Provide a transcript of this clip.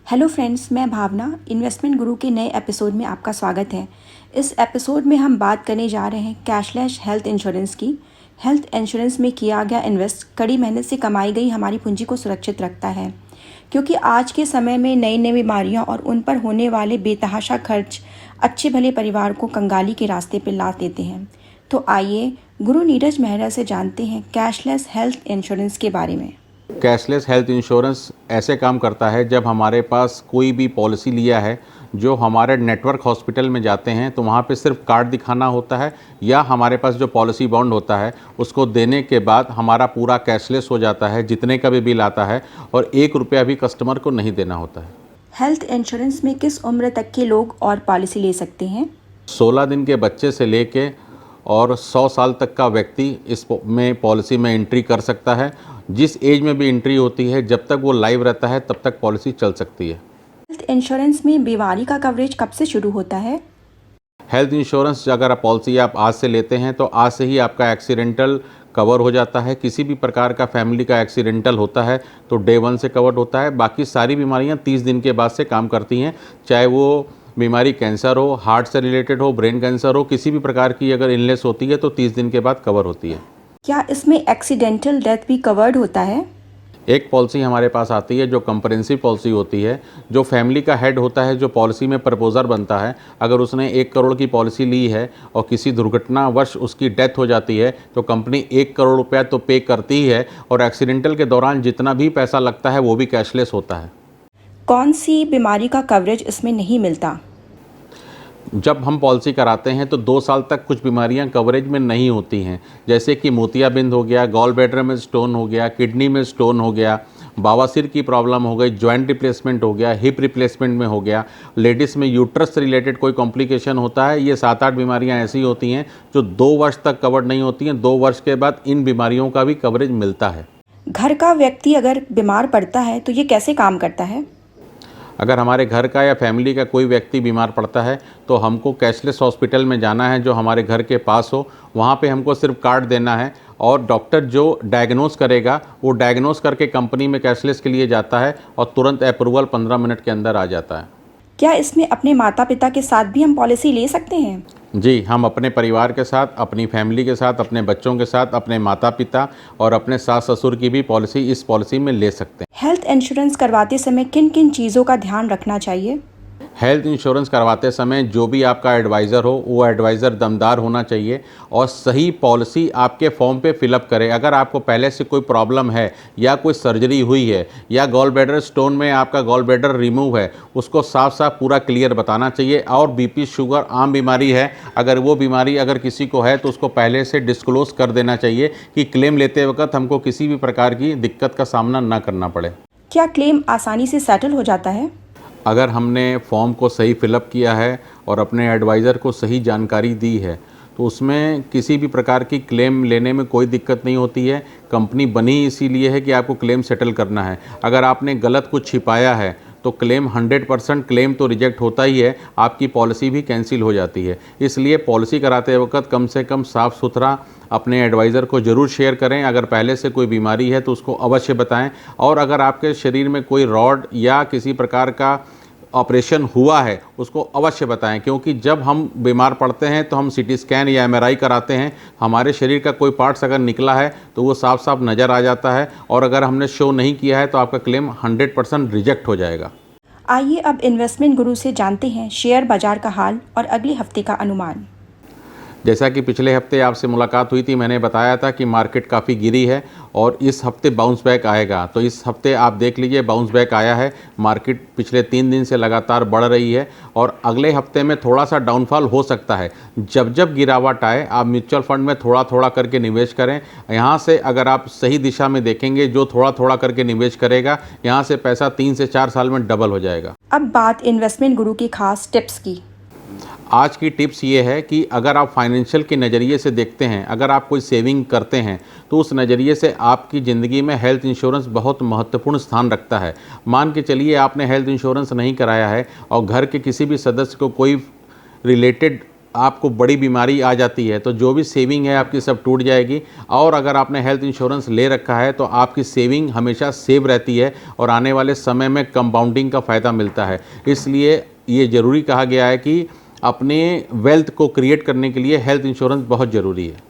Hello friends, मैं भावना investment गुरु के नए एपिसोड में आपका स्वागत है। इस एपिसोड में हम बात करने जा रहे हैं कैशलेस हेल्थ इंश्योरेंस की। हेल्थ इंश्योरेंस में किया गया इन्वेस्ट कड़ी मेहनत से कमाई गई हमारी पूंजी को सुरक्षित रखता है, क्योंकि आज के समय में नई नई बीमारियां और उन पर होने वाले बेतहाशा खर्च अच्छे भले परिवार को कंगाली के रास्ते पर ला देते हैं। तो आइए गुरु नीरज मेहरा से जानते हैं कैशलेस हेल्थ इंश्योरेंस के बारे में। कैशलेस हेल्थ इंश्योरेंस ऐसे काम करता है जब हमारे पास कोई भी पॉलिसी लिया है, जो हमारे नेटवर्क हॉस्पिटल में जाते हैं तो वहाँ पे सिर्फ कार्ड दिखाना होता है या हमारे पास जो पॉलिसी बॉन्ड होता है उसको देने के बाद हमारा पूरा कैशलेस हो जाता है, जितने का भी बिल आता है, और 1 रुपया भी कस्टमर को नहीं देना होता है। हेल्थ इंश्योरेंस में किस उम्र तक के लोग और पॉलिसी ले सकते हैं? 16 दिन के बच्चे से लेके और 100 साल तक का व्यक्ति इस में पॉलिसी में एंट्री कर सकता है। जिस एज में भी एंट्री होती है, जब तक वो लाइव रहता है तब तक पॉलिसी चल सकती है। हेल्थ इंश्योरेंस में बीमारी का कवरेज कब से शुरू होता है? हेल्थ इंश्योरेंस अगर आप पॉलिसी आप आज से लेते हैं तो आज से ही आपका एक्सीडेंटल कवर हो जाता है। किसी भी प्रकार का फैमिली का एक्सीडेंटल होता है तो डे 1 से कवर्ड होता है। बाकी सारी बीमारियां 30 दिन के बाद से काम करती हैं, चाहे वो बीमारी कैंसर हो, हार्ट से रिलेटेड हो, ब्रेन कैंसर हो, किसी भी प्रकार की अगर इलनेस होती है तो 30 दिन के बाद कवर होती है। क्या इसमें एक्सीडेंटल डेथ भी कवर्ड होता है? एक पॉलिसी हमारे पास आती है जो कंप्रेहेंसिव पॉलिसी होती है। जो फैमिली का हेड होता है, जो पॉलिसी में प्रपोजर बनता है, अगर उसने 1 करोड़ की पॉलिसी ली है और किसी दुर्घटनावश उसकी डेथ हो जाती है तो कंपनी 1 करोड़ रुपया तो पे करती ही है, और एक्सीडेंटल के दौरान जितना भी पैसा लगता है वो भी कैशलेस होता है। कौन सी बीमारी का कवरेज इसमें नहीं मिलता? जब हम पॉलिसी कराते हैं तो 2 साल तक कुछ बीमारियां कवरेज में नहीं होती हैं, जैसे कि मोतियाबिंद हो गया, गॉल ब्लैडर में स्टोन हो गया, किडनी में स्टोन हो गया, बवासीर की प्रॉब्लम हो गई, जॉइंट रिप्लेसमेंट हो गया, हिप रिप्लेसमेंट में हो गया, लेडीज़ में यूट्रस से रिलेटेड कोई कॉम्प्लिकेशन होता है। ये 7-8 बीमारियां ऐसी होती हैं जो 2 वर्ष तक कवर्ड नहीं होती हैं। 2 वर्ष के बाद इन बीमारियों का भी कवरेज मिलता है। घर का व्यक्ति अगर बीमार पड़ता है तो ये कैसे काम करता है? अगर हमारे घर का या फैमिली का कोई व्यक्ति बीमार पड़ता है तो हमको कैशलेस हॉस्पिटल में जाना है जो हमारे घर के पास हो। वहाँ पे हमको सिर्फ कार्ड देना है और डॉक्टर जो डायग्नोस करेगा वो डायग्नोस करके कंपनी में कैशलेस के लिए जाता है और तुरंत अप्रूवल 15 मिनट के अंदर आ जाता है। क्या इसमें अपने माता पिता के साथ भी हम पॉलिसी ले सकते हैं? जी, हम अपने परिवार के साथ, अपनी फैमिली के साथ, अपने बच्चों के साथ, अपने माता पिता और अपने सास ससुर की भी पॉलिसी इस पॉलिसी में ले सकते हैं। हेल्थ इंश्योरेंस करवाते समय किन किन चीज़ों का ध्यान रखना चाहिए? हेल्थ इंश्योरेंस करवाते समय जो भी आपका एडवाइज़र हो वो एडवाइज़र दमदार होना चाहिए और सही पॉलिसी आपके फॉर्म पे फिलअप करे। अगर आपको पहले से कोई प्रॉब्लम है या कोई सर्जरी हुई है या गॉल ब्लैडर स्टोन में आपका गॉल ब्लैडर रिमूव है, उसको साफ साफ पूरा क्लियर बताना चाहिए। और बीपी शुगर आम बीमारी है, अगर वो बीमारी अगर किसी को है तो उसको पहले से डिस्क्लोज कर देना चाहिए कि क्लेम लेते वक्त हमको किसी भी प्रकार की दिक्कत का सामना ना करना पड़े। क्या क्लेम आसानी से सेटल हो जाता है? अगर हमने फॉर्म को सही फिलअप किया है और अपने एडवाइज़र को सही जानकारी दी है तो उसमें किसी भी प्रकार की क्लेम लेने में कोई दिक्कत नहीं होती है। कंपनी बनी इसीलिए है कि आपको क्लेम सेटल करना है। अगर आपने गलत कुछ छिपाया है तो क्लेम 100% क्लेम तो रिजेक्ट होता ही है, आपकी पॉलिसी भी कैंसिल हो जाती है। इसलिए पॉलिसी कराते वक्त कम से कम साफ़ सुथरा अपने एडवाइज़र को ज़रूर शेयर करें। अगर पहले से कोई बीमारी है तो उसको अवश्य बताएं, और अगर आपके शरीर में कोई रॉड या किसी प्रकार का ऑपरेशन हुआ है उसको अवश्य बताएं, क्योंकि जब हम बीमार पड़ते हैं तो हम सीटी स्कैन या एमआरआई कराते हैं। हमारे शरीर का कोई पार्ट्स अगर निकला है तो वो साफ साफ नज़र आ जाता है, और अगर हमने शो नहीं किया है तो आपका क्लेम 100% रिजेक्ट हो जाएगा। आइए अब इन्वेस्टमेंट गुरु से जानते हैं शेयर बाजार का हाल और अगले हफ्ते का अनुमान। जैसा कि पिछले हफ्ते आपसे मुलाकात हुई थी, मैंने बताया था कि मार्केट काफ़ी गिरी है और इस हफ्ते बाउंस बैक आएगा। तो इस हफ्ते आप देख लीजिए बाउंस बैक आया है। मार्केट पिछले 3 दिन से लगातार बढ़ रही है और अगले हफ्ते में थोड़ा सा डाउनफॉल हो सकता है। जब जब गिरावट आए आप म्यूचुअल फंड में थोड़ा थोड़ा करके निवेश करें। यहाँ से अगर आप सही दिशा में देखेंगे, जो थोड़ा थोड़ा करके निवेश करेगा, यहाँ से पैसा 3 से 4 साल में डबल हो जाएगा। अब बात इन्वेस्टमेंट गुरु की खास टिप्स की। आज की टिप्स ये है कि अगर आप फाइनेंशियल के नज़रिए से देखते हैं, अगर आप कोई सेविंग करते हैं तो उस नज़रिए से आपकी ज़िंदगी में हेल्थ इंश्योरेंस बहुत महत्वपूर्ण स्थान रखता है। मान के चलिए आपने हेल्थ इंश्योरेंस नहीं कराया है और घर के किसी भी सदस्य को कोई रिलेटेड आपको बड़ी बीमारी आ जाती है तो जो भी सेविंग है आपकी सब टूट जाएगी। और अगर आपने हेल्थ इंश्योरेंस ले रखा है तो आपकी सेविंग हमेशा सेव रहती है और आने वाले समय में कंपाउंडिंग का फ़ायदा मिलता है। इसलिए ये ज़रूरी कहा गया है कि अपने वेल्थ को क्रिएट करने के लिए हेल्थ इंश्योरेंस बहुत ज़रूरी है।